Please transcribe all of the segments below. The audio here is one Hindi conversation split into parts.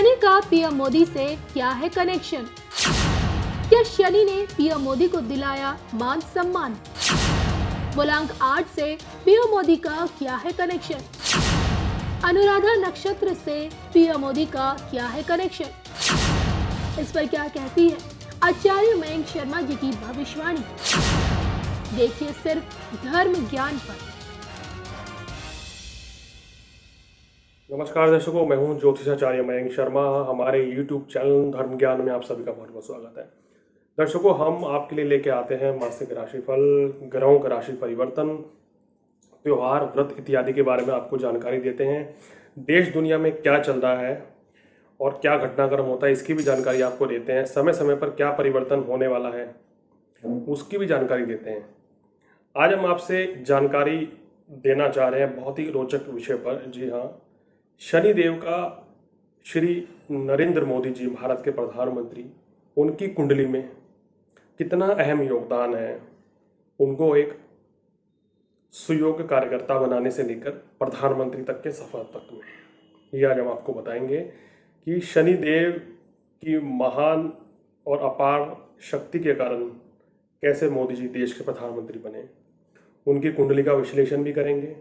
शनि का पीएम मोदी से क्या है कनेक्शन? क्या शनि ने पीएम मोदी को दिलाया मान सम्मान? मूलांक 8 से पीएम मोदी का क्या है कनेक्शन? अनुराधा नक्षत्र से पीएम मोदी का क्या है कनेक्शन? इस पर क्या कहती है आचार्य मयंक शर्मा जी की भविष्यवाणी? देखिए सिर्फ धर्म ज्ञान पर। नमस्कार दर्शकों, मैं हूं ज्योतिषाचार्य मयंक शर्मा। हमारे YouTube चैनल धर्म ज्ञान में आप सभी का बहुत बहुत स्वागत है। दर्शकों, हम आपके लिए लेके आते हैं मासिक राशिफल, ग्रहों का राशि परिवर्तन, त्योहार, व्रत इत्यादि के बारे में आपको जानकारी देते हैं। देश दुनिया में क्या चल रहा है और क्या घटनाक्रम होता है, इसकी भी जानकारी आपको देते हैं। समय समय पर क्या परिवर्तन होने वाला है, उसकी भी जानकारी देते हैं। आज हम आपसे जानकारी देना चाह रहे हैं बहुत ही रोचक विषय पर। जी हाँ, शनिदेव का श्री नरेंद्र मोदी जी, भारत के प्रधानमंत्री, उनकी कुंडली में कितना अहम योगदान है। उनको एक सुयोग्य कार्यकर्ता बनाने से लेकर प्रधानमंत्री तक के सफर तक में ये आज हम आपको बताएंगे कि शनिदेव की महान और अपार शक्ति के कारण कैसे मोदी जी देश के प्रधानमंत्री बने। उनकी कुंडली का विश्लेषण भी करेंगे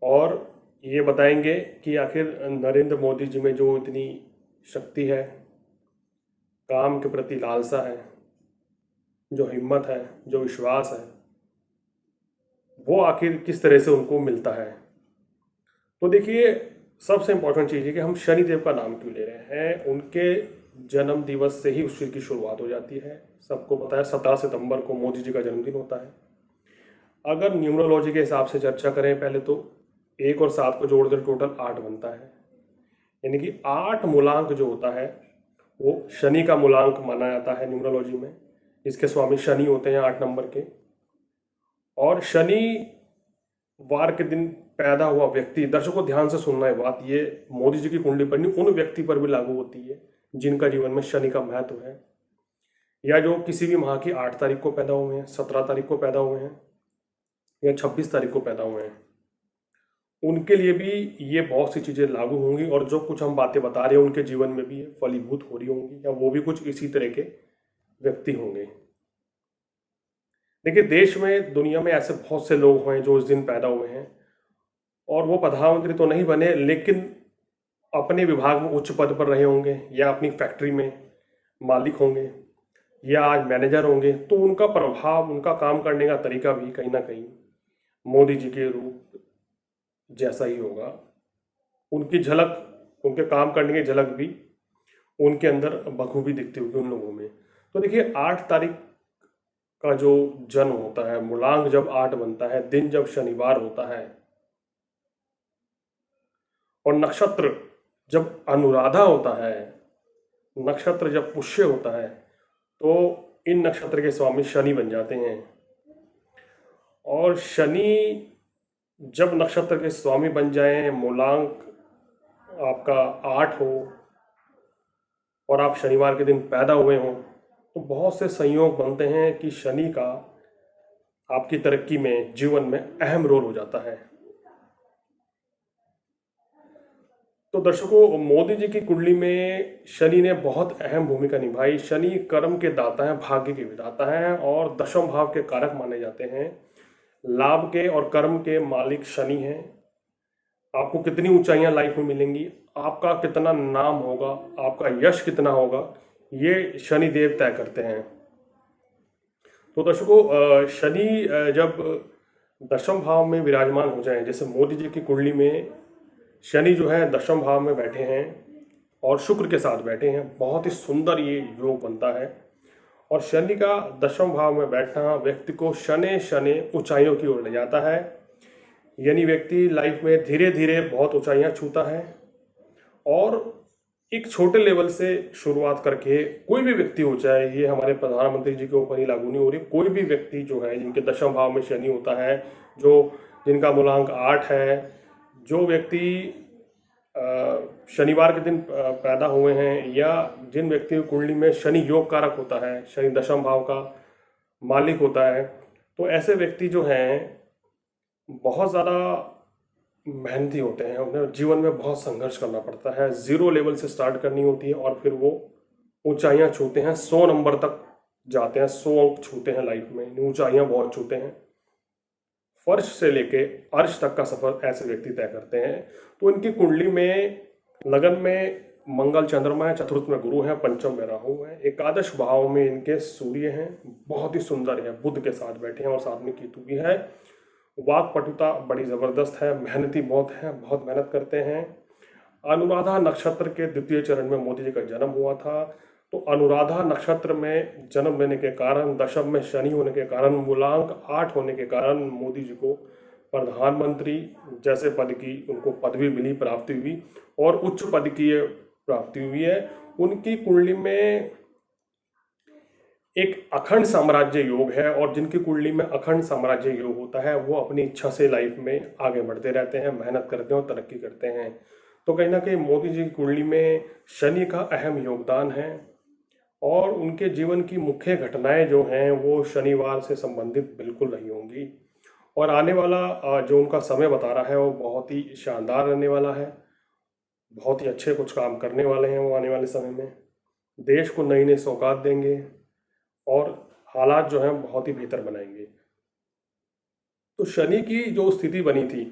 और ये बताएंगे कि आखिर नरेंद्र मोदी जी में जो इतनी शक्ति है, काम के प्रति लालसा है, जो हिम्मत है, जो विश्वास है, वो आखिर किस तरह से उनको मिलता है। तो देखिए, सबसे इम्पोर्टेंट चीज़ है कि हम शनिदेव का नाम क्यों ले रहे हैं। उनके जन्म दिवस से ही उस चीज़ की शुरुआत हो जाती है। सबको पता है 17 सितंबर को मोदी जी का जन्मदिन होता है। अगर न्यूमरोलॉजी के हिसाब से चर्चा करें, पहले तो 1 और 7 को जोड़ कर टोटल 8 बनता है। यानी कि 8 मूलांक जो होता है वो शनि का मूलांक माना जाता है न्यूमरोलॉजी में। इसके स्वामी शनि होते हैं 8 नंबर के। और शनिवार के दिन पैदा हुआ व्यक्ति, दर्शकों ध्यान से सुनना है बात, ये मोदी जी की कुंडली पर नहीं, उन व्यक्ति पर भी लागू होती है जिनका जीवन में शनि का महत्व है, या जो किसी भी माह की 8 तारीख को पैदा हुए हैं, 17 तारीख को पैदा हुए हैं या 26 तारीख को पैदा हुए हैं। उनके लिए भी ये बहुत सी चीज़ें लागू होंगी और जो कुछ हम बातें बता रहे हैं उनके जीवन में भी फलीभूत हो रही होंगी, या वो भी कुछ इसी तरह के व्यक्ति होंगे। देखिए, देश में, दुनिया में ऐसे बहुत से लोग हैं जो इस दिन पैदा हुए हैं और वो प्रधानमंत्री तो नहीं बने, लेकिन अपने विभाग में उच्च पद पर रहे होंगे, या अपनी फैक्ट्री में मालिक होंगे, या आज मैनेजर होंगे। तो उनका प्रभाव, उनका काम करने का तरीका भी कहीं ना कहीं मोदी जी के रूप जैसा ही होगा। उनकी झलक, उनके काम करने की झलक भी उनके अंदर बखूबी दिखती होगी उन लोगों में। तो देखिए, 8 तारीख का जो जन्म होता है, मूलांक जब 8 बनता है, दिन जब शनिवार होता है और नक्षत्र जब अनुराधा होता है, नक्षत्र जब पुष्य होता है, तो इन नक्षत्र के स्वामी शनि बन जाते हैं। और शनि जब नक्षत्र के स्वामी बन जाएं, मूलांक आपका 8 हो और आप शनिवार के दिन पैदा हुए हों, तो बहुत से संयोग बनते हैं कि शनि का आपकी तरक्की में, जीवन में अहम रोल हो जाता है। तो दर्शकों, मोदी जी की कुंडली में शनि ने बहुत अहम भूमिका निभाई। शनि कर्म के दाता हैं, भाग्य के विधाता हैं और दशम भाव के कारक माने जाते हैं। लाभ के और कर्म के मालिक शनि हैं। आपको कितनी ऊंचाइयां लाइफ में मिलेंगी, आपका कितना नाम होगा, आपका यश कितना होगा, ये शनि देव तय करते हैं। तो दर्शकों, शनि जब दशम भाव में विराजमान हो जाएं, जैसे मोदी जी की कुंडली में शनि जो है दशम भाव में बैठे हैं और शुक्र के साथ बैठे हैं, बहुत ही सुंदर ये योग बनता है। और शनि का दशम भाव में बैठना व्यक्ति को शनि शनि ऊंचाइयों की ओर ले जाता है। यानी व्यक्ति लाइफ में धीरे धीरे बहुत ऊंचाइयां छूता है और एक छोटे लेवल से शुरुआत करके, कोई भी व्यक्ति हो, चाहे ये हमारे प्रधानमंत्री जी के ऊपर ही लागू नहीं हो रही, कोई भी व्यक्ति जो है जिनके दशम भाव में शनि होता है, जो जिनका मूलांक 8 है, जो व्यक्ति शनिवार के दिन पैदा हुए हैं, या जिन व्यक्तियों की कुंडली में शनि योग कारक होता है, शनि दशम भाव का मालिक होता है, तो ऐसे व्यक्ति जो हैं बहुत ज़्यादा मेहनती होते हैं, उन्हें जीवन में बहुत संघर्ष करना पड़ता है। ज़ीरो लेवल से स्टार्ट करनी होती है और फिर वो ऊंचाइयां छूते हैं, 100 नंबर तक जाते हैं, 100 अंक छूते हैं लाइफ में, ऊंचाइयां बहुत छूते हैं। फर्श से लेके अर्श तक का सफर ऐसे व्यक्ति तय करते हैं। तो इनकी कुंडली में लगन में मंगल चंद्रमा है, चतुर्थ में गुरु है, पंचम में राहु है, एकादश भाव में इनके सूर्य हैं, बहुत ही सुंदर है, बुध के साथ बैठे हैं और साथ में केतु भी है। वाक पटुता बड़ी जबरदस्त है, मेहनती बहुत है, बहुत मेहनत करते हैं। अनुराधा नक्षत्र के द्वितीय चरण में मोदी जी का जन्म हुआ था। तो अनुराधा नक्षत्र में जन्म लेने के कारण, दशम में शनि होने के कारण, मूलांक 8 होने के कारण मोदी जी को प्रधानमंत्री जैसे पद की उनको पदवी मिली, प्राप्ति हुई और उच्च पद की ये प्राप्ति हुई है। उनकी कुंडली में एक अखंड साम्राज्य योग है और जिनकी कुंडली में अखंड साम्राज्य योग होता है वो अपनी इच्छा से लाइफ में आगे बढ़ते रहते हैं, मेहनत करते हैं और तरक्की करते हैं। तो कहीं ना कहीं मोदी जी की कुंडली में शनि का अहम योगदान है और उनके जीवन की मुख्य घटनाएं जो हैं वो शनिवार से संबंधित बिल्कुल नहीं होंगी। और आने वाला जो उनका समय बता रहा है वो बहुत ही शानदार रहने वाला है, बहुत ही अच्छे कुछ काम करने वाले हैं वो आने वाले समय में, देश को नई नई सौगात देंगे और हालात जो हैं बहुत ही बेहतर बनाएंगे। तो शनि की जो स्थिति बनी थी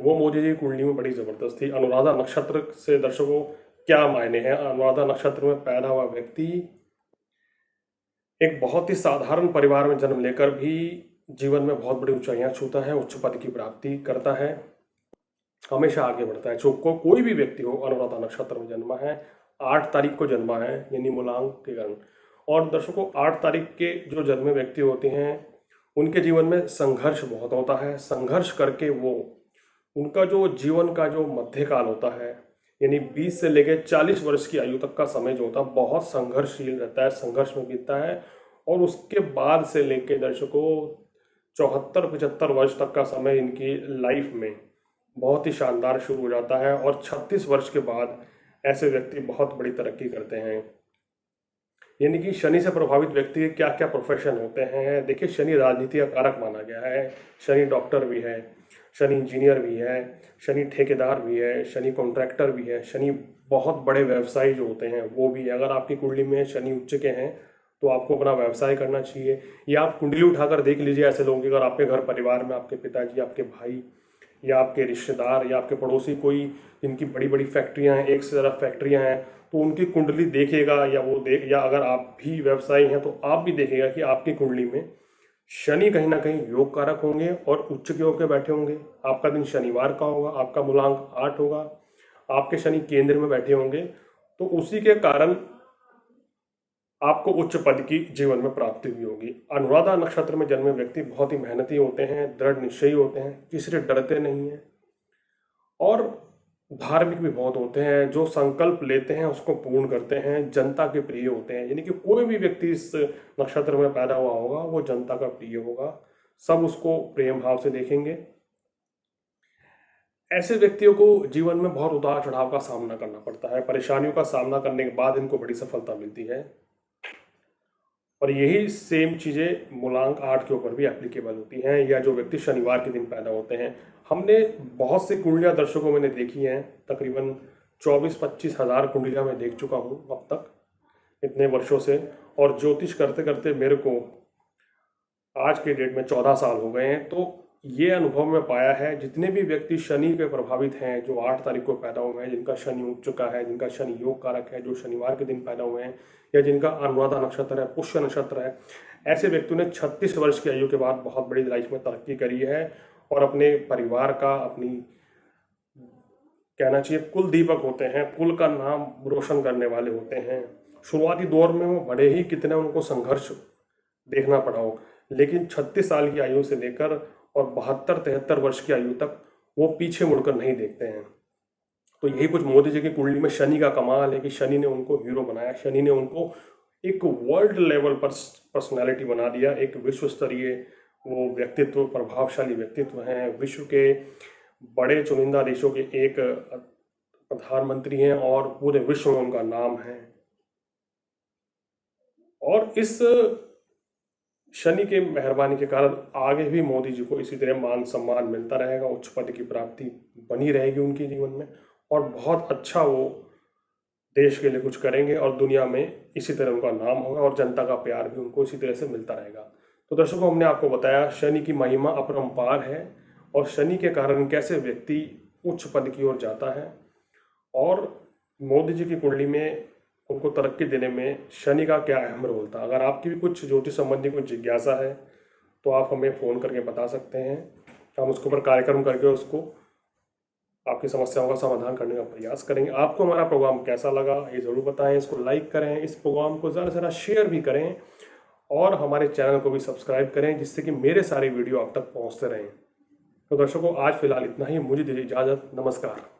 वो मोदी जी की कुंडली में बड़ी ज़बरदस्त थी। अनुराधा नक्षत्र से दर्शकों क्या मायने हैं? अनुराधा नक्षत्र में पैदा हुआ व्यक्ति एक बहुत ही साधारण परिवार में जन्म लेकर भी जीवन में बहुत बड़ी ऊंचाइयां छूता है, उच्च पद की प्राप्ति करता है, हमेशा आगे बढ़ता है। जो कोई भी व्यक्ति हो अनुराधा नक्षत्र में जन्मा है, 8 तारीख को जन्मा है यानी मूलांक के कारण। और दर्शकों 8 तारीख के जो जन्मे व्यक्ति होते हैं उनके जीवन में संघर्ष बहुत होता है। संघर्ष करके वो उनका जो जीवन का जो मध्यकाल होता है यानी 20 से लेकर 40 वर्ष की आयु तक का समय जो होता है बहुत संघर्षशील रहता है, संघर्ष में बीतता है। और उसके बाद से लेकर दर्शकों 74-75 वर्ष तक का समय इनकी लाइफ में बहुत ही शानदार शुरू हो जाता है और 36 वर्ष के बाद ऐसे व्यक्ति बहुत बड़ी तरक्की करते हैं। यानी कि शनि से प्रभावित व्यक्ति के क्या क्या प्रोफेशन होते हैं? देखिए, शनि राजनीति का कारक माना गया है, शनि डॉक्टर भी है, शनि इंजीनियर भी है, शनि ठेकेदार भी है, शनि कॉन्ट्रैक्टर भी है, शनि बहुत बड़े व्यवसायी जो होते हैं वो भी है। अगर आपकी कुंडली में शनि उच्च के हैं तो आपको अपना व्यवसाय करना चाहिए। या आप कुंडली उठाकर देख लीजिए ऐसे लोगों की, अगर आपके घर परिवार में आपके पिताजी, आपके भाई या आपके रिश्तेदार या आपके पड़ोसी कोई इनकी बड़ी बड़ी फैक्ट्रियां हैं, एक से ज़्यादा फैक्ट्रियां हैं, तो उनकी कुंडली देखेगा या वो देख, या अगर आप भी व्यवसायी हैं तो आप भी देखेगा कि आपकी कुंडली में शनि कहीं ना कहीं योग कारक होंगे और उच्च के होकर बैठे होंगे। आपका दिन शनिवार का होगा, आपका मूलांक 8 होगा, आपके शनि केंद्र में बैठे होंगे, तो उसी के कारण आपको उच्च पद की जीवन में प्राप्ति हुई होगी। अनुराधा नक्षत्र में जन्मे व्यक्ति बहुत ही मेहनती होते हैं, दृढ़ निश्चयी होते हैं, किसी से डरते नहीं हैं और धार्मिक भी बहुत होते हैं। जो संकल्प लेते हैं उसको पूर्ण करते हैं, जनता के प्रिय होते हैं। यानी कि कोई भी व्यक्ति इस नक्षत्र में पैदा हुआ होगा वो जनता का प्रिय होगा, सब उसको प्रेम भाव से देखेंगे। ऐसे व्यक्तियों को जीवन में बहुत उतार चढ़ाव का सामना करना पड़ता है, परेशानियों का सामना करने के बाद इनको बड़ी सफलता मिलती है। और यही सेम चीज़ें मूलांक 8 के ऊपर भी एप्लीकेबल होती हैं, या जो व्यक्ति शनिवार के दिन पैदा होते हैं। हमने बहुत सी कुंडलियाँ दर्शकों मैंने देखी हैं, तकरीबन 24-25 हज़ार कुंडलियाँ मैं देख चुका हूँ अब तक इतने वर्षों से। और ज्योतिष करते करते मेरे को आज के डेट में 14 साल हो गए हैं। तो ये अनुभव में पाया है, जितने भी व्यक्ति शनि के प्रभावित हैं, जो 8 तारीख को पैदा हुए हैं, जिनका शनि उठ चुका है, जिनका शनि योग कारक है, जो शनिवार के दिन पैदा हुए हैं, या जिनका अनुराधा नक्षत्र है, पुष्य नक्षत्र है, ऐसे व्यक्तियों ने 36 वर्ष की आयु के बाद बहुत बड़ी लाइफ में तरक्की करी है और अपने परिवार का, अपनी कहना चाहिए कुल दीपक होते हैं, कुल का नाम रोशन करने वाले होते हैं। शुरुआती दौर में वो बड़े ही कितने उनको संघर्ष देखना पड़ा हो, लेकिन 36 साल की आयु से लेकर और 72-73 वर्ष की आयु तक वो पीछे मुड़कर नहीं देखते हैं। तो यही कुछ मोदी जी की कुंडली में शनि का कमाल है कि शनि ने उनको हीरो बनाया, शनि ने उनको एक वर्ल्ड लेवल पर पर्सनैलिटी बना दिया, एक विश्व स्तरीय वो व्यक्तित्व, प्रभावशाली व्यक्तित्व हैं, विश्व के बड़े चुनिंदा देशों के एक प्रधानमंत्री हैं और पूरे विश्व में उनका नाम है। और इस शनि के मेहरबानी के कारण आगे भी मोदी जी को इसी तरह मान सम्मान मिलता रहेगा, उच्च पद की प्राप्ति बनी रहेगी उनके जीवन में, और बहुत अच्छा वो देश के लिए कुछ करेंगे और दुनिया में इसी तरह उनका नाम होगा और जनता का प्यार भी उनको इसी तरह से मिलता रहेगा। तो दर्शकों, हमने आपको बताया शनि की महिमा अपरंपार है और शनि के कारण कैसे व्यक्ति उच्च पद की ओर जाता है, और मोदी जी की कुंडली में उनको तरक्की देने में शनि का क्या अहम रोल था। अगर आपकी भी कुछ ज्योतिष संबंधी कुछ जिज्ञासा है तो आप हमें फ़ोन करके बता सकते हैं। हम उसके ऊपर कार्यक्रम करके उसको आपकी समस्याओं का समाधान करने का प्रयास करेंगे। आपको हमारा प्रोग्राम कैसा लगा ये ज़रूर बताएं, इसको लाइक करें, इस प्रोग्राम को ज़्यादा से ज़्यादा शेयर भी करें और हमारे चैनल को भी सब्सक्राइब करें, जिससे कि मेरे सारे वीडियो आप तक पहुंचते रहें। तो दर्शकों, आज फिलहाल इतना ही। मुझे दीजिए इजाज़त। नमस्कार।